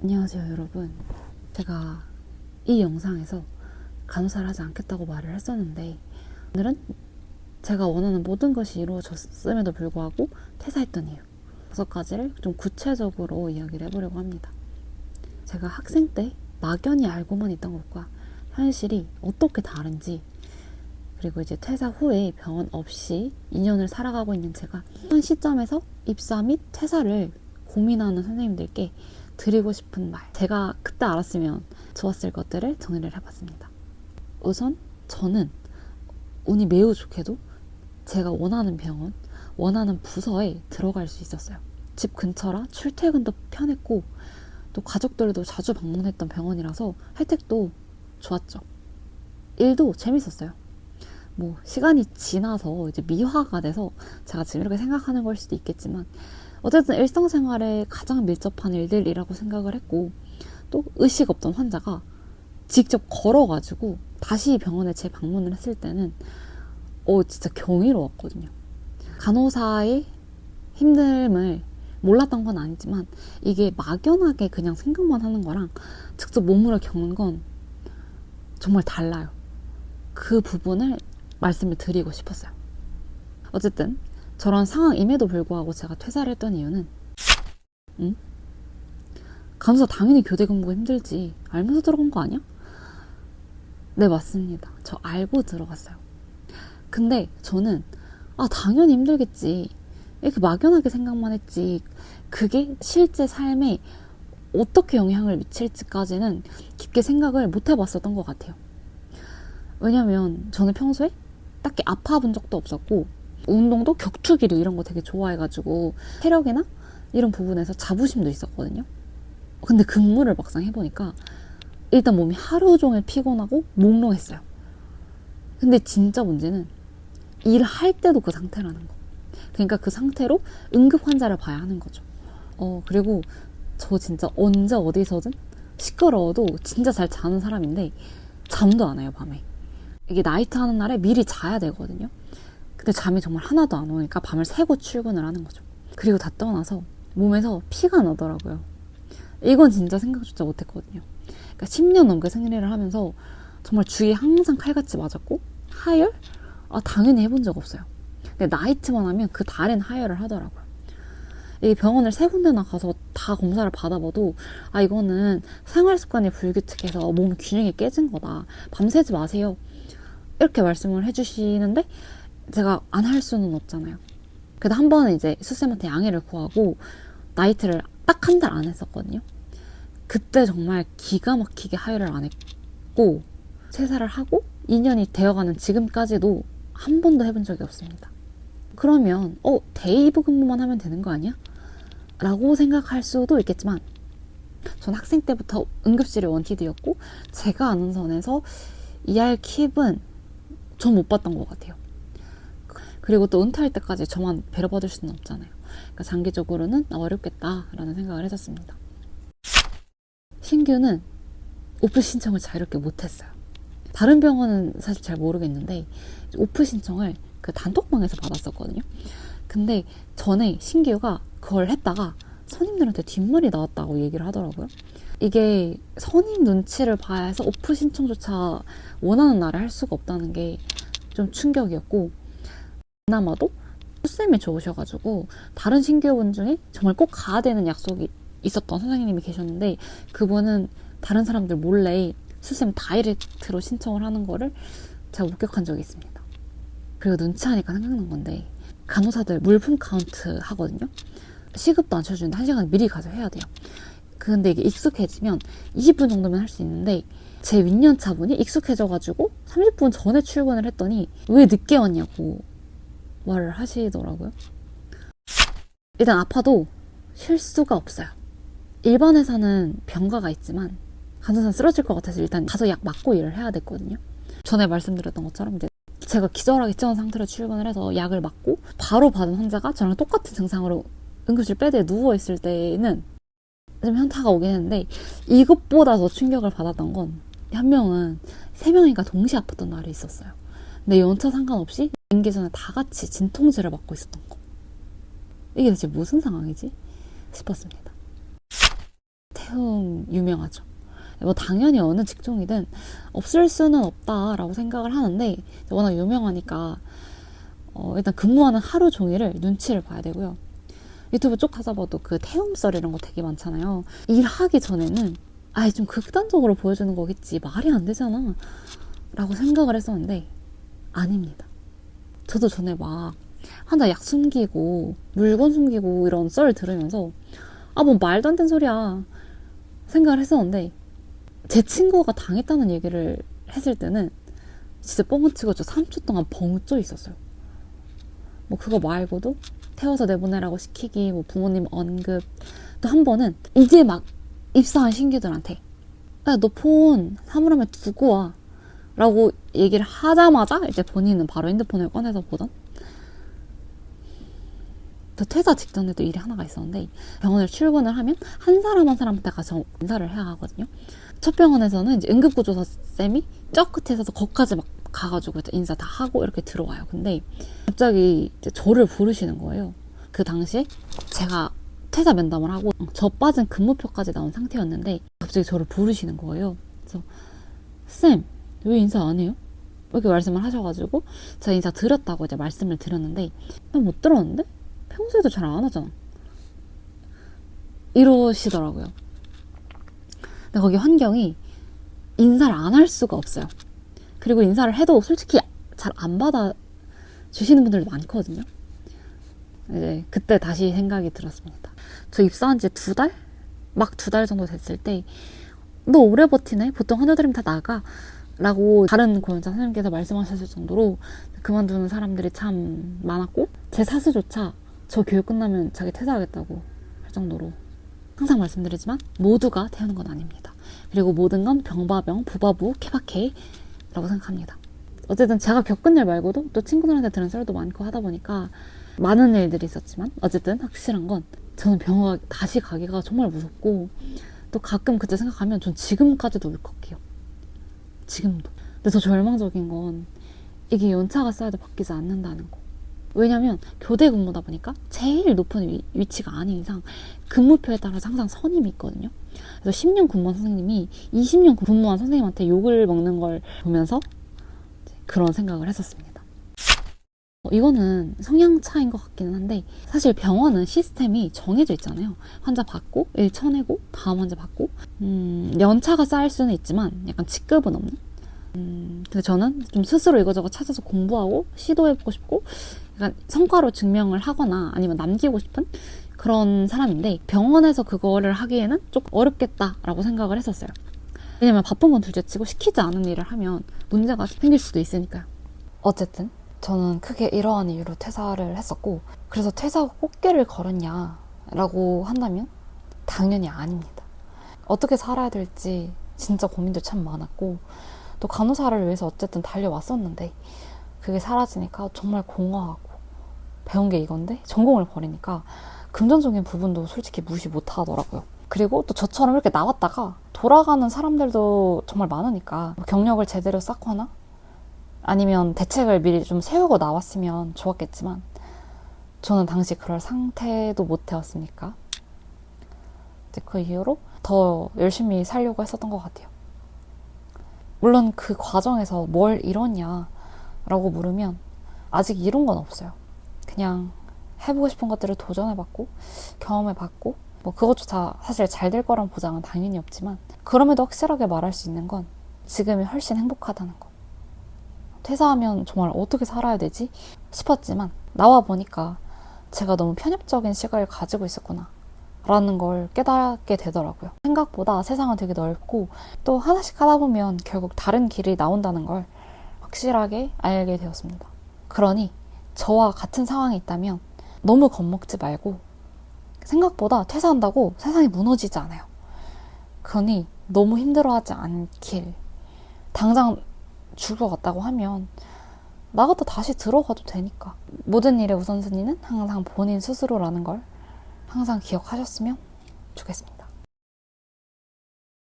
안녕하세요 여러분. 제가 이 영상에서 간호사를 하지 않겠다고 말을 했었는데 오늘은 제가 원하는 모든 것이 이루어졌음에도 불구하고 퇴사했던 이유 5가지를 좀 구체적으로 이야기를 해보려고 합니다. 제가 학생 때 막연히 알고만 있던 것과 현실이 어떻게 다른지, 그리고 이제 퇴사 후에 병원 없이 2년을 살아가고 있는 제가 현 시점에서 입사 및 퇴사를 고민하는 선생님들께 드리고 싶은 말, 제가 그때 알았으면 좋았을 것들을 정리를 해봤습니다. 우선 저는 운이 매우 좋게도 제가 원하는 병원, 원하는 부서에 들어갈 수 있었어요. 집 근처라 출퇴근도 편했고 또 가족들도 자주 방문했던 병원이라서 혜택도 좋았죠. 일도 재밌었어요. 뭐 시간이 지나서 이제 미화가 돼서 제가 지금 이렇게 생각하는 걸 수도 있겠지만 어쨌든 일상생활에 가장 밀접한 일들이라고 생각을 했고, 또 의식 없던 환자가 직접 걸어가지고 다시 병원에 재방문을 했을 때는 진짜 경이로웠거든요. 간호사의 힘듦을 몰랐던 건 아니지만 이게 막연하게 그냥 생각만 하는 거랑 직접 몸으로 겪는 건 정말 달라요. 그 부분을 말씀을 드리고 싶었어요. 어쨌든 저런 상황임에도 불구하고 제가 퇴사를 했던 이유는 간호사 당연히 교대 근무가 힘들지 알면서 들어간 거 아니야? 네, 맞습니다. 저 알고 들어갔어요. 근데 저는 당연히 힘들겠지 이렇게 막연하게 생각만 했지, 그게 실제 삶에 어떻게 영향을 미칠지까지는 깊게 생각을 못 해봤었던 것 같아요. 왜냐면 저는 평소에 딱히 아파본 적도 없었고 운동도 격투기로 이런 거 되게 좋아해가지고 체력이나 이런 부분에서 자부심도 있었거든요. 근데 근무를 막상 해보니까 일단 몸이 하루 종일 피곤하고 몽롱했어요. 근데 진짜 문제는 일할 때도 그 상태라는 거. 그러니까 그 상태로 응급 환자를 봐야 하는 거죠. 그리고 저 진짜 언제 어디서든 시끄러워도 진짜 잘 자는 사람인데 잠도 안 와요, 밤에. 이게 나이트 하는 날에 미리 자야 되거든요. 근데 잠이 정말 하나도 안 오니까 밤을 새고 출근을 하는 거죠. 그리고 다 떠나서 몸에서 피가 나더라고요. 이건 진짜 생각조차 못했거든요. 그러니까 10년 넘게 생리를 하면서 정말 주위에 항상 칼같이 맞았고 하열? 당연히 해본 적 없어요. 근데 나이트만 하면 그 달인 하열을 하더라고요. 이 병원을 3군데나 가서 다 검사를 받아봐도 이거는 생활습관이 불규칙해서 몸 균형이 깨진 거다. 밤새지 마세요. 이렇게 말씀을 해주시는데 제가 안 할 수는 없잖아요. 그래도 한 번은 이제 수쌤한테 양해를 구하고 나이트를 딱 한 달 안 했었거든요. 그때 정말 기가 막히게 하혈을 안 했고 퇴사를 하고 2년이 되어가는 지금까지도 한 번도 해본 적이 없습니다. 그러면 데이브 근무만 하면 되는 거 아니야? 라고 생각할 수도 있겠지만 전 학생 때부터 응급실이 원티드였고 제가 아는 선에서 ER 킵은 전 못 봤던 것 같아요. 그리고 또 은퇴할 때까지 저만 배려받을 수는 없잖아요. 그러니까 장기적으로는 어렵겠다라는 생각을 했었습니다. 신규는 오프 신청을 자유롭게 못했어요. 다른 병원은 사실 잘 모르겠는데 오프 신청을 그 단톡방에서 받았었거든요. 근데 전에 신규가 그걸 했다가 선임들한테 뒷말이 나왔다고 얘기를 하더라고요. 이게 선임 눈치를 봐야 해서 오프 신청조차 원하는 날에 할 수가 없다는 게 좀 충격이었고, 그나마도 수쌤이 좋으셔가지고 다른 신규분 중에 정말 꼭 가야 되는 약속이 있었던 선생님이 계셨는데 그분은 다른 사람들 몰래 수쌤 다이렉트로 신청을 하는 거를 제가 목격한 적이 있습니다. 그리고 눈치하니까 생각난 건데 간호사들 물품 카운트 하거든요. 시급도 안 쳐주는데 1시간 미리 가서 해야 돼요. 근데 이게 익숙해지면 20분 정도면 할 수 있는데 제 윗년차분이 익숙해져가지고 30분 전에 출근을 했더니 왜 늦게 왔냐고 말을 하시더라고요. 일단 아파도 쉴 수가 없어요. 일반 회사는 병가가 있지만 간호사는 쓰러질 것 같아서 일단 가서 약 맞고 일을 해야 됐거든요. 전에 말씀드렸던 것처럼 이제 제가 기절하기 직전 상태로 출근을 해서 약을 맞고 바로 받은 환자가 저랑 똑같은 증상으로 응급실 베드에 누워있을 때는 좀 현타가 오긴 했는데 이것보다 더 충격을 받았던 건 한 명은 3명이가 동시에 아팠던 날이 있었어요. 근데 연차 상관없이 인기 전에 다 같이 진통제를 맞고 있었던 거. 이게 대체 무슨 상황이지? 싶었습니다. 태움 유명하죠. 뭐 당연히 어느 직종이든 없을 수는 없다라고 생각을 하는데 워낙 유명하니까 일단 근무하는 하루 종일을 눈치를 봐야 되고요. 유튜브 쭉 찾아봐도 그 태움 썰 이런 거 되게 많잖아요. 일하기 전에는 아이 좀 극단적으로 보여주는 거겠지, 말이 안 되잖아 라고 생각을 했었는데 아닙니다. 저도 전에 막 환자 약 숨기고 물건 숨기고 이런 썰 들으면서 뭐 말도 안 되는 소리야 생각을 했었는데, 제 친구가 당했다는 얘기를 했을 때는 진짜 뻥을 치고 저 3초 동안 벙 쪼 있었어요. 뭐 그거 말고도 태워서 내보내라고 시키기, 뭐 부모님 언급, 또 한 번은 이제 막 입사한 신규들한테 야, 너 폰 사물함에 두고 와 라고 얘기를 하자마자 이제 본인은 바로 핸드폰을 꺼내서 보던. 저 퇴사 직전에도 일이 하나가 있었는데, 병원을 출근을 하면 한 사람 한 사람한테 가서 인사를 해야 하거든요. 첫 병원에서는 이제 응급구조사 쌤이 저 끝에 서서 거기까지 막 가가지고 인사 다 하고 이렇게 들어와요. 근데 갑자기 이제 저를 부르시는 거예요. 그 당시에 제가 퇴사 면담을 하고 저 빠진 근무표까지 나온 상태였는데 갑자기 저를 부르시는 거예요. 그래서 쌤, 왜 인사 안 해요? 이렇게 말씀을 하셔가지고 제가 인사 드렸다고 이제 말씀을 드렸는데, 난 못 들었는데? 평소에도 잘 안 하잖아 이러시더라고요. 근데 거기 환경이 인사를 안 할 수가 없어요. 그리고 인사를 해도 솔직히 잘 안 받아 주시는 분들도 많거든요. 이제 그때 다시 생각이 들었습니다. 저 입사한 지 2달? 막 2달 정도 됐을 때 너 오래 버티네? 보통 환자들이면 다 나가 라고 다른 고연자 선생님께서 말씀하셨을 정도로 그만두는 사람들이 참 많았고, 제 사수조차 저 교육 끝나면 자기 퇴사하겠다고 할 정도로, 항상 말씀드리지만 모두가 태우는 건 아닙니다. 그리고 모든 건 병바병, 부바부, 케바케 라고 생각합니다. 어쨌든 제가 겪은 일 말고도 또 친구들한테 들은 썰도 많고 하다 보니까 많은 일들이 있었지만, 어쨌든 확실한 건 저는 병원 다시 가기가 정말 무섭고, 또 가끔 그때 생각하면 전 지금까지도 울컥해요. 지금도. 근데 더 절망적인 건 이게 연차가 쌓여도 바뀌지 않는다는 거. 왜냐면 교대 근무다 보니까 제일 높은 위치가 아닌 이상 근무표에 따라서 항상 선임이 있거든요. 그래서 10년 근무한 선생님이 20년 근무한 선생님한테 욕을 먹는 걸 보면서 그런 생각을 했었습니다. 이거는 성향 차이인 것 같기는 한데, 사실 병원은 시스템이 정해져 있잖아요. 환자 받고 일 쳐내고 다음 환자 받고, 연차가 쌓일 수는 있지만 약간 직급은 없는. 근데 저는 좀 스스로 이거저거 찾아서 공부하고 시도해보고 싶고 약간 성과로 증명을 하거나 아니면 남기고 싶은 그런 사람인데, 병원에서 그거를 하기에는 조금 어렵겠다라고 생각을 했었어요. 왜냐면 바쁜 건 둘째치고 시키지 않은 일을 하면 문제가 생길 수도 있으니까요. 어쨌든 저는 크게 이러한 이유로 퇴사를 했었고, 그래서 퇴사 후 꽃길을 걸었냐 라고 한다면 당연히 아닙니다. 어떻게 살아야 될지 진짜 고민도 참 많았고, 또 간호사를 위해서 어쨌든 달려왔었는데 그게 사라지니까 정말 공허하고, 배운 게 이건데 전공을 버리니까 금전적인 부분도 솔직히 무시 못 하더라고요. 그리고 또 저처럼 이렇게 나왔다가 돌아가는 사람들도 정말 많으니까 경력을 제대로 쌓거나 아니면 대책을 미리 좀 세우고 나왔으면 좋았겠지만, 저는 당시 그럴 상태도 못 되었으니까 이제 그 이후로 더 열심히 살려고 했었던 것 같아요. 물론 그 과정에서 뭘 이뤘냐 라고 물으면 아직 이룬 건 없어요. 그냥 해보고 싶은 것들을 도전해봤고 경험해봤고, 뭐 그것조차 사실 잘 될 거란 보장은 당연히 없지만, 그럼에도 확실하게 말할 수 있는 건 지금이 훨씬 행복하다는 거. 퇴사하면 정말 어떻게 살아야 되지 싶었지만 나와 보니까 제가 너무 편협적인 시각을 가지고 있었구나 라는 걸 깨닫게 되더라고요. 생각보다 세상은 되게 넓고, 또 하나씩 하다 보면 결국 다른 길이 나온다는 걸 확실하게 알게 되었습니다. 그러니 저와 같은 상황이 있다면 너무 겁먹지 말고, 생각보다 퇴사한다고 세상이 무너지지 않아요. 그러니 너무 힘들어하지 않길. 당장 죽을 것 같다고 하면 나갔다 다시 들어가도 되니까. 모든 일의 우선순위는 항상 본인 스스로라는 걸 항상 기억하셨으면 좋겠습니다.